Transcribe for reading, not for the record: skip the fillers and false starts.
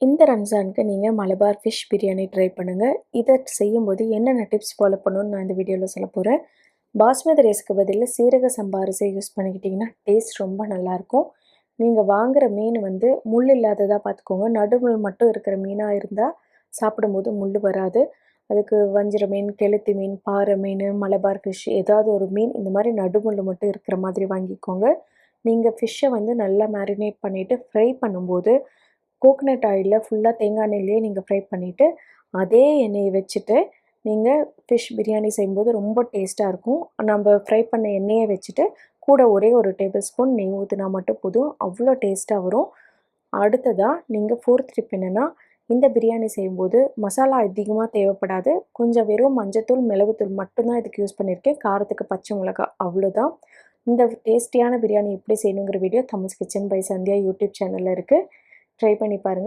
இந்த ரம்ஜானுக்கு நீங்கள் மலபார் ஃபிஷ் பிரியாணி ட்ரை பண்ணுங்கள். இதை செய்யும்போது என்னென்ன டிப்ஸ் ஃபாலோ பண்ணணும்னு நான் இந்த வீடியோவில் சொல்ல போகிறேன். பாஸ்மதி ரைஸ்க்கு பதிலாக சீரக சம்பா அரிசியை யூஸ் பண்ணிக்கிட்டிங்கன்னா டேஸ்ட் ரொம்ப நல்லாயிருக்கும். நீங்கள் வாங்குகிற மீன் வந்து முள் இல்லாததாக பார்த்துக்கோங்க. நடுமுள் மட்டும் இருக்கிற மீனாக இருந்தால் சாப்பிடும்போது முள் வராது. அதுக்கு வஞ்சிர மீன், கெளுத்தி மீன், பாறை மீன், மலபார் ஃபிஷ் ஏதாவது ஒரு மீன் இந்த மாதிரி நடுமுள் மட்டும் இருக்கிற மாதிரி வாங்கிக்கோங்க. நீங்கள் ஃபிஷ்ஷை வந்து நல்லா மேரினேட் பண்ணிவிட்டு ஃப்ரை பண்ணும்போது கோகனட் ஆயிலில் ஃபுல்லாக தேங்காய் எண்ணெயிலேயே நீங்கள் ஃப்ரை பண்ணிவிட்டு அதே எண்ணெயை வச்சுட்டு நீங்கள் ஃபிஷ் பிரியாணி செய்யும்போது ரொம்ப டேஸ்ட்டாக இருக்கும். நம்ம ஃப்ரை பண்ண எண்ணெயை வச்சுட்டு கூட ஒரே ஒரு டேபிள் ஸ்பூன் நெய் ஊற்றினா மட்டும் போதும், அவ்வளோ டேஸ்ட்டாக வரும். அடுத்ததாக நீங்கள் ஃபோர்த் டிப் என்னென்னா, இந்த பிரியாணி செய்யும்போது மசாலா அதிகமாக தேவைப்படாது. கொஞ்சம் வெறும் மஞ்சத்தூள், மிளகுத்தூள் மட்டும்தான் இதுக்கு யூஸ் பண்ணியிருக்கேன். காரத்துக்கு பச்சை மிளகாய் அவ்வளோதான். இந்த டேஸ்டியான பிரியாணி எப்படி செய்யணுங்கிற video Tamils kitchen by Sandhya YouTube சேனலில் இருக்குது. ட்ரை பண்ணி பாருங்கள்.